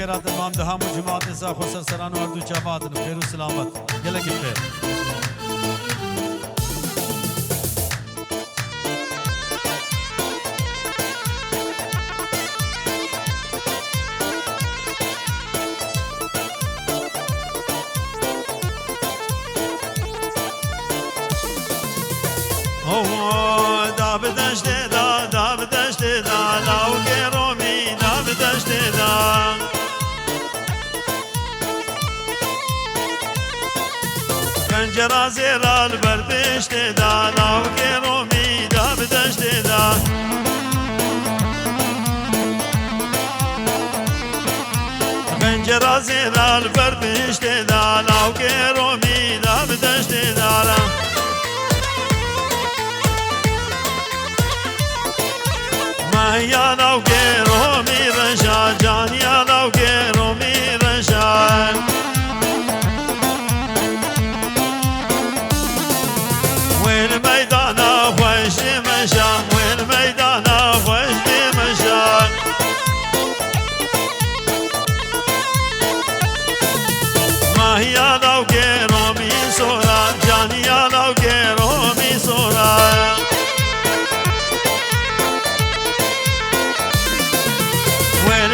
خیرات امام ده همو جماعت ازا خسر سران و اردو چابادن خیر و سلامت گلگی خیر دا بدشت دا بدشت دا لاو گرومی دا بدشت دا پنجره زیرال بردشت دا لاو گرومی دا بدشت دا پنجره زیرال بردشت دا لاو گرومی دا بدشت دا یا لو گرو می رشا جان یا لو گرو می رشا وین میدان خوش مشا وین میدان خوش مشا ما یا لو گرو می سورا جان یا لو گرو می سورا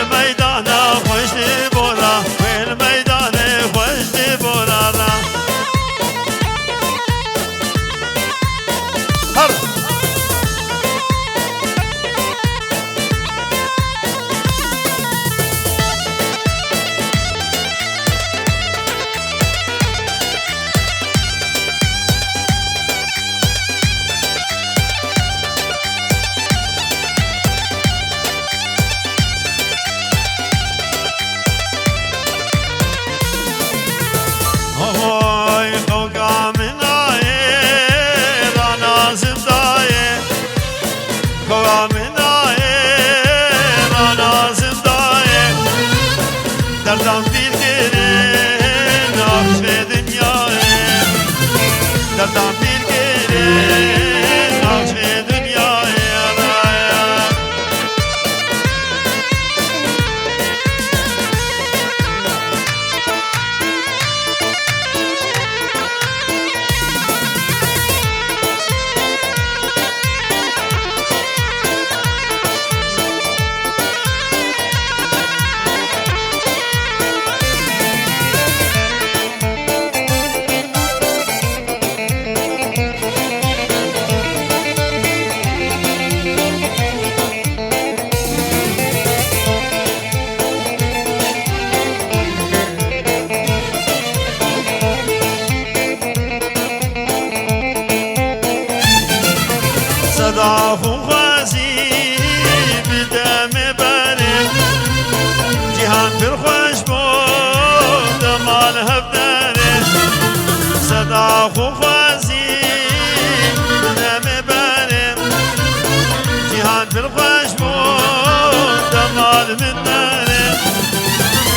میدان خوش بورا وین میدان خوش بورا هر دردم bir gelin akş ve dünyaya derdem bir gelin akş ve dünyaya صدا خوازی بدم برم جهان پر خوش بود مال هفدره صدا خوازی بدم برم جهان پر خوش بود مال مدره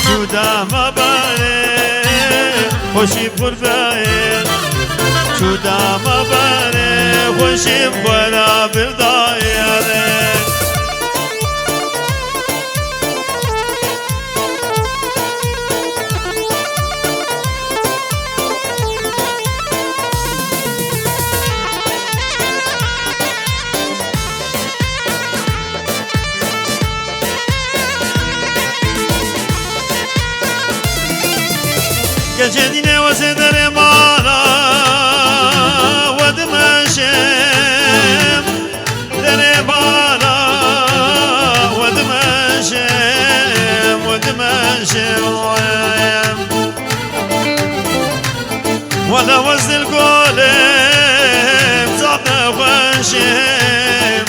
جودا مباره خوشی پر باید جودا مباره خوشیم خورا بردایره گچه دینه واسه در مالا ودمشم در بالا ودمشم ولا وزن القولم صعنا خوشم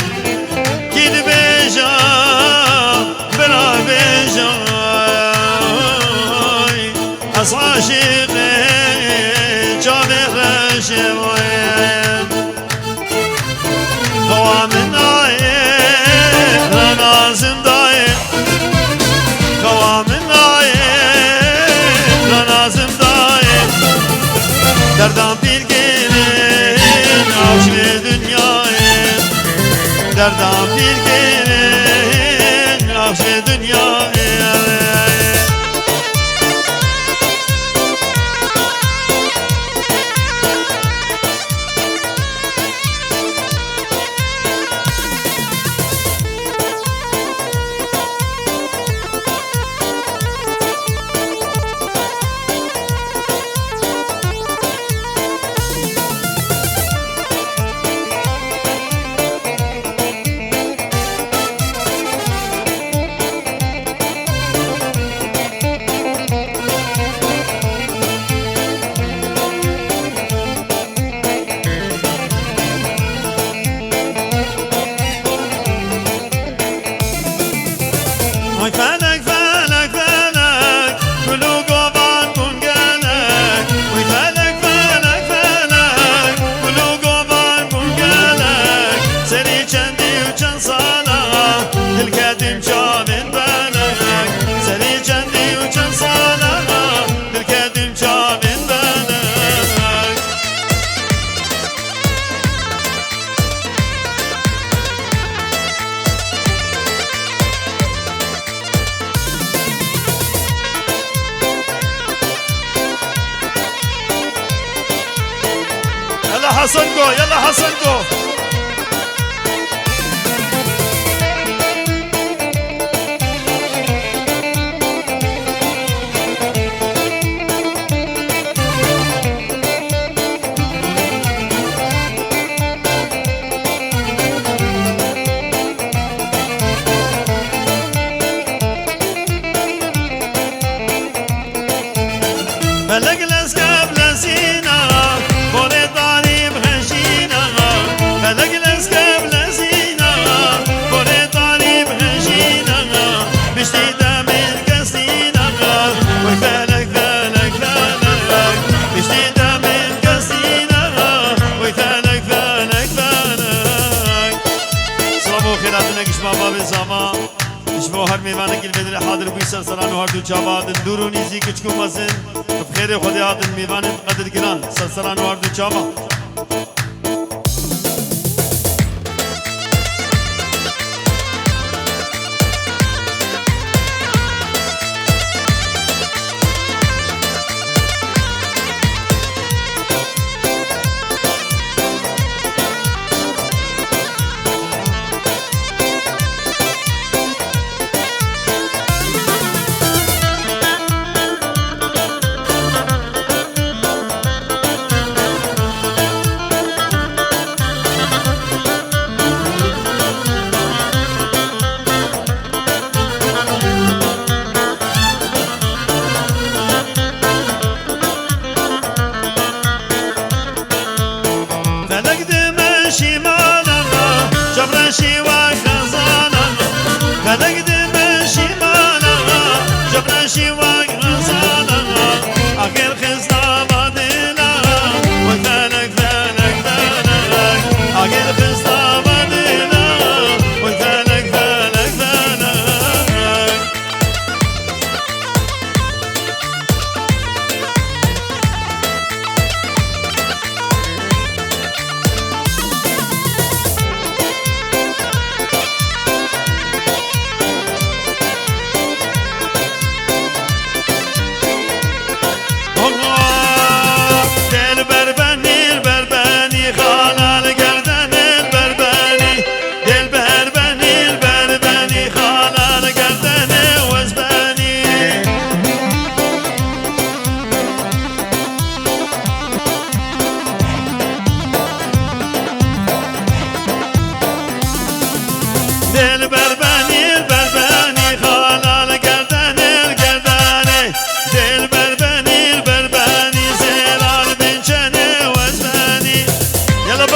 كيد بيجا بلا بيجا أصعاشق جامع رشم قوام نايم لنازم دايم قوام نايم لنازم دايم دردم bir gelin avş ve dünyaya derdam bir gelin avş ve dünyaya وای فلک فلک فلک گلو گوبان کن گلک وای فلک فلک فلک گلو گوبان کن گلک سری چندی و چند سالا دل کدیم چاوین بلک سری چندی و چند سالا دل کدیم چاوین بلک يلا حسن جو يلا حسن جو فلك الاسكاب لسينا بولي طالب هشينا فلك الاسكاب لسينا بولي طالب هشينا بشتي دامين كسينا وفلك فلك فلك بشتي دامين كسينا وفلك فلك فلك سلام خيراتنا كشما باب الزمان شما هر میوانه گل بدر حاضر بوی سرسران و هر دو چاوادن دورو نیزی کچکو مزن بخیر خودی آدن میوانه قدر گران سرسران و هر دو چاوا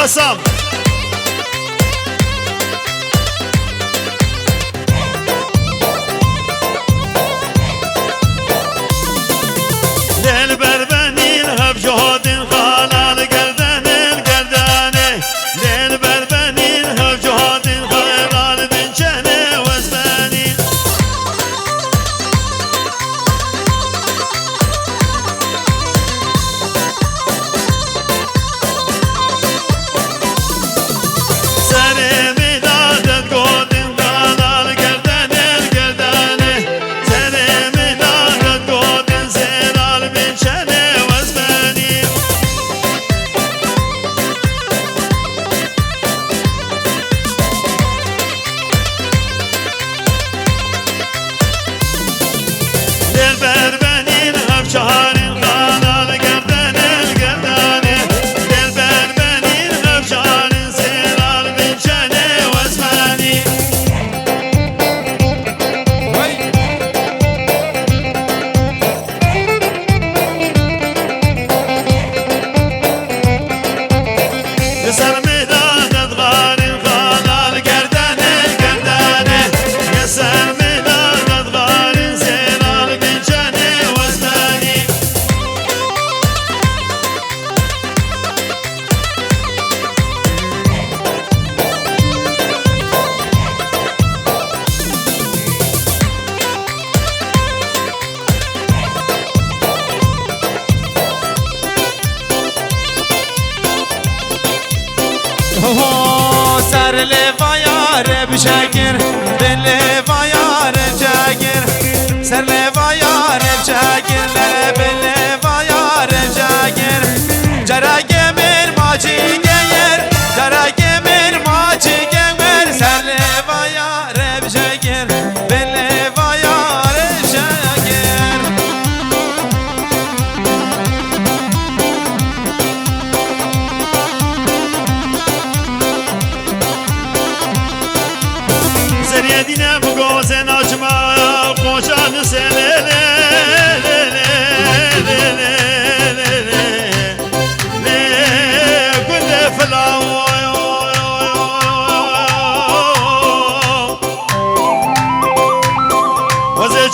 Some. دل بربني الهب جهود خلال قردان القرداني دل بربني الهب جهود خلال بنشاني وزباني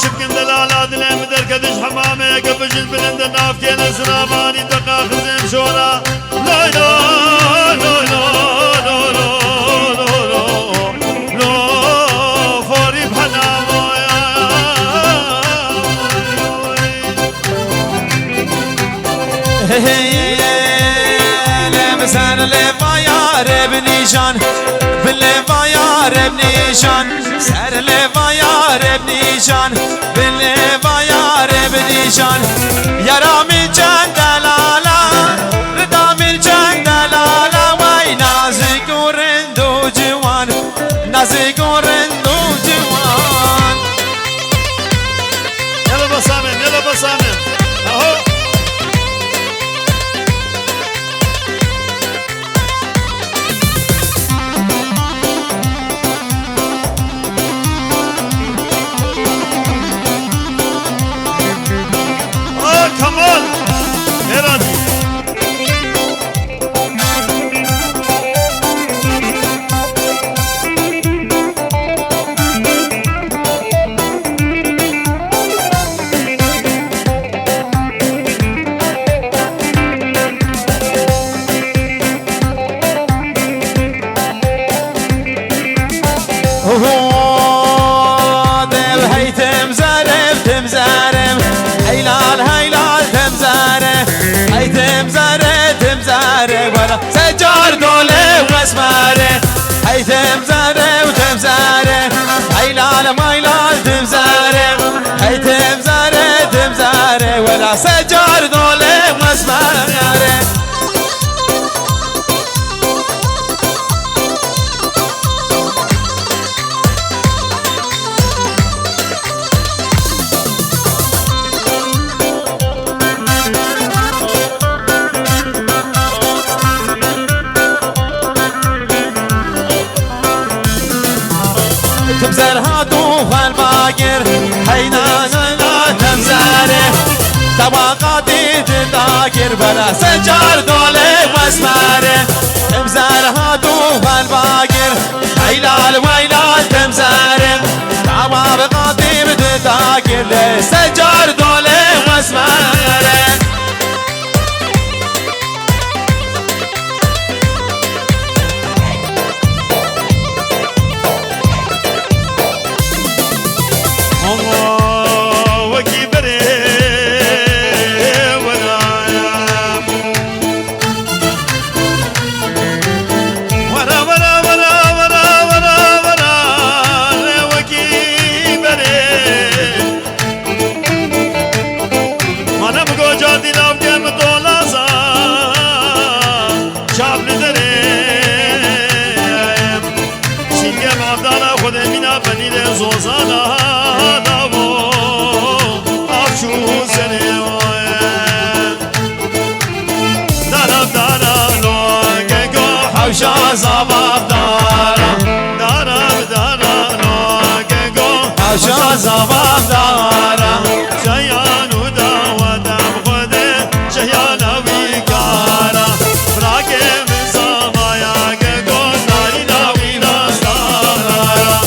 شبكن دلالة دلم دركدش حمامة قبجت بلند نافتين سراباني دقا خزم شورا لا لا لا لا لا لا لا فوري بحنامو لمسان لفا يا رب نيشان باللفا يا رب نيشان سر لفا يا رب نيشان باللفا يا رب نيشان يا رامي جان دلالا ردا من جان دلالا وي نازك ورندو جوان نازك ورندو جوان يلا بصامم يلا بصامم اهو كمال هرادي سجار دولة واسماره هاي تمزاره وتمزاره هاي لال مايلال تمزاره هاي تمزاره تمزاره ولا سجار دولة واسماره تمزر هاتو فالباقر هينا لا تمزره طبقاتي تداكر بلا سجار دولة واسماره تمزر هاتو فالباقر هيلال ويلال تمزره طبقاتي تداكر سجار دولة واسماره زوزانا داو افشو سنه دارم دارم لوگو حوشا زباب دارم دارم دارم لوگو حوشا زباب دارم جیانو داودم خود جیانا بیکارا براکم زمایا گو داری ناوی راستارا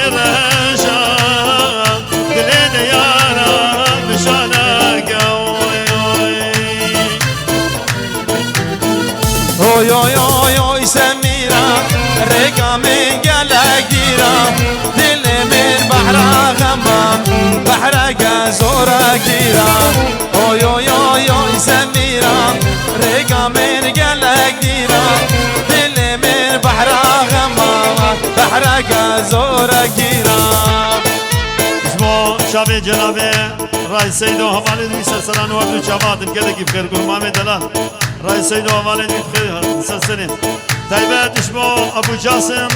رشا دلين يارا مشانا قوي اوي اوي اوي اوي سميرة رقا من قلق ديرة دل من بحر غمام بحر زورا كيرة اوي اوي اوي اوي سميرة رقا من قلق ديرة دل من بحر غمام بحر زورا كيرة اسمو شابي جنابي رئيس سيدو حوالي دوی سلسلان وردو چاوادن گله کی بخیر گرمامه دلال رئيس سيدو حوالي دوی بخیر سلسلين طيبات اسمو ابو جاسم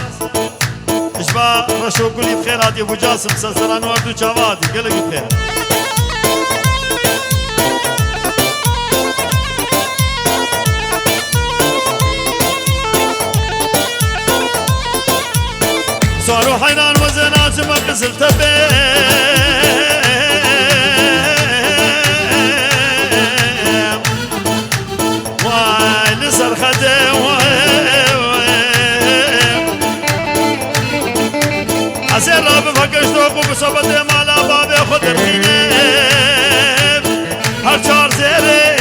اشبا رشو كلي بخير هادي ابو جاسم سلسلان وردو چاوادن گله کی بخیر صاروا حيران وزنات ما قزلت واي نسر خده عزير راب فكش دوقو بصبت مالا بابي خود رخينه هر چار زيره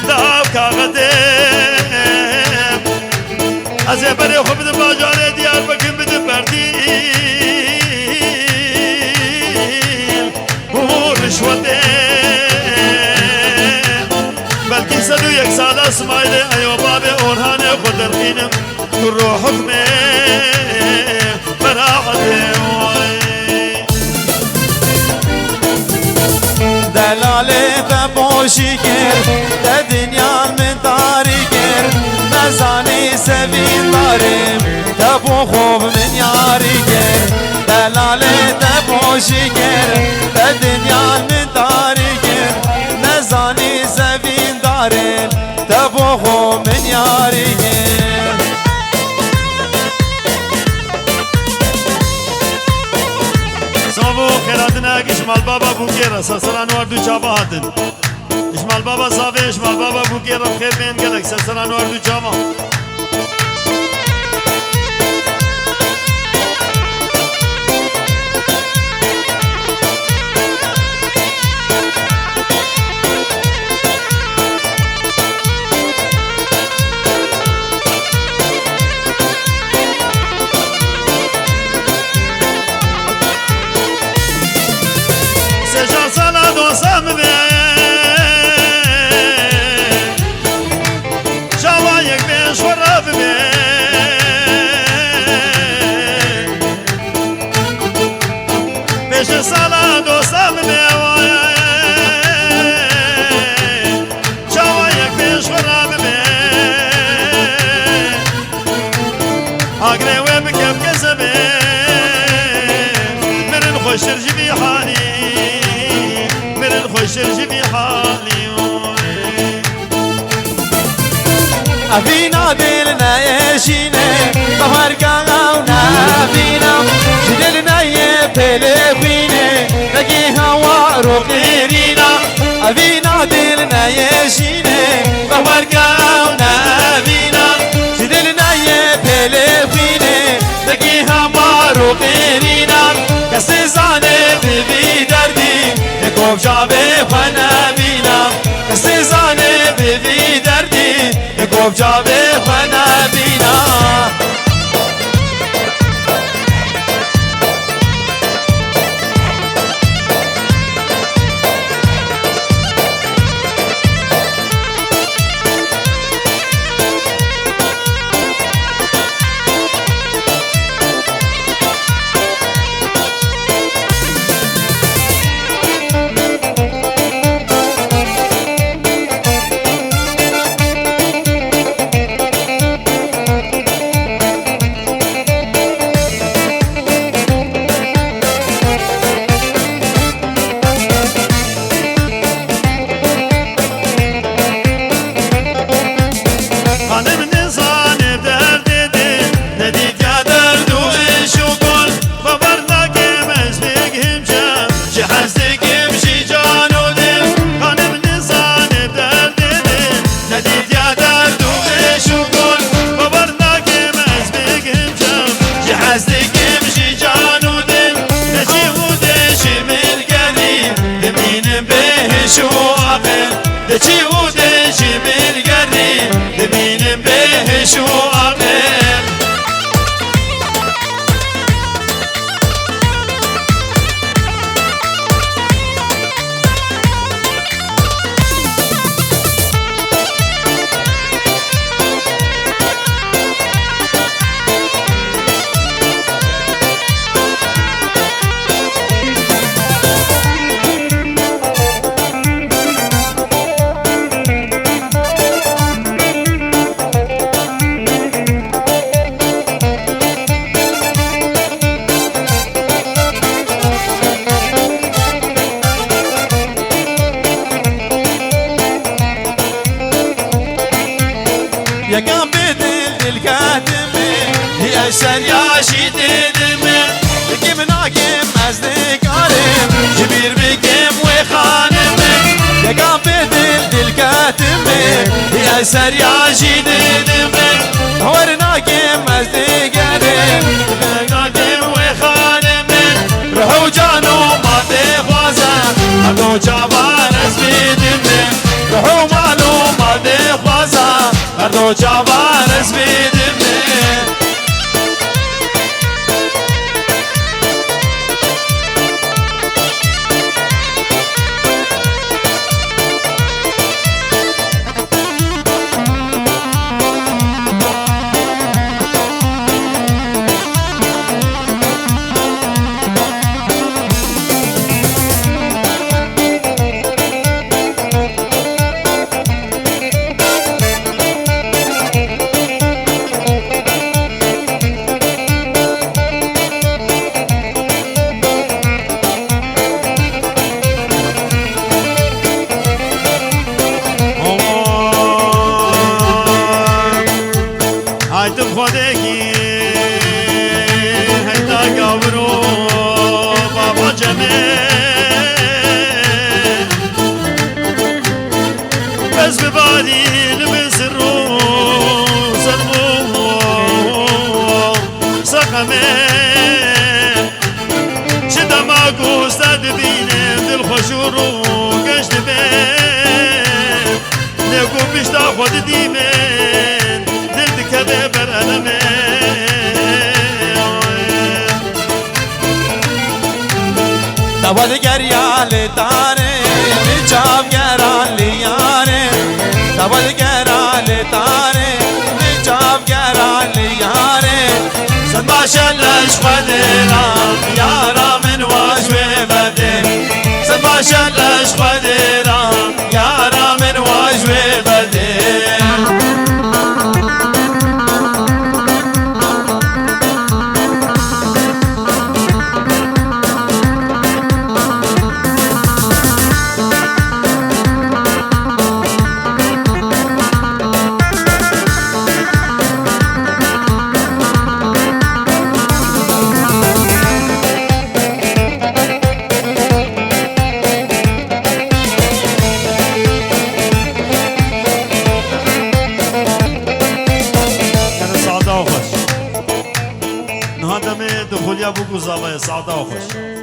دهاب كاغده عزير بري خوب ده باجاره ديار بكم بده برديل ورشوته بلكي سدو يك سال اسمايل ايو بابي اورهان خود رخينم كرو حكمه دلاله باشی گر در دنیا من داری گر نزانی سوین داریم تبو خوب من یاری گر دلاله باشی گر در دنیا من داری گر نزانی سوین داریم تبو خوب من یاری گر صابو خیراتنا اشمال بابا بوکیرا سلسلان وردو چابا هاتن اشمال بابا صافي اشمال بابا بوکیرا بخیر بین گلک سلسلان وردو چابا خوشرجي بحالي من الخوشرجي بحالي أفينا دلنا يشينه بهرقا ونافينا جدلنا يبتلفينه نجي هوا رقيرينا أفينا دلنا يشينه بهرقا ونافينا جدلنا يبتلفينه نجي هوا رقيرينا کسی زانه بی دردی یکوب جابه خانه بینم کسی زانه بی دردی یکوب جابه خانه بینم شو عقل دجي ودجي بالقريب دمين به شو عقل يا كان بدل الكاتمة هي أشتر يا شيدنمة بكم ناقم أصدقارم جبير بكم وخانمة يا كان بدل الكاتمة هي أشتر يا شيدنمة هور ناقم أصدقارم ناقم وخانمة روحو جانو ما تخوازا أدو جابان أسبيدمة روحو مالو ما تخوازا أردو جوان اسبيدمي هایتم خودگی هیتا گاورو بابا جمه بس ببادی لبسرو سرمو سقمه شده ما گوسته دبینم دل خوشورو گشت بیم نگو بیشتا خود دیمن كذا برألمي دبل گریال تاره نجاب گرال یاره دبل گرال تاره نجاب گرال یاره زن باشلش خدرام یارا من واجوه بده زن باشلش خدرام یارا من واجوه بده هذا من دخول يا ابو قزامه سعاده وخش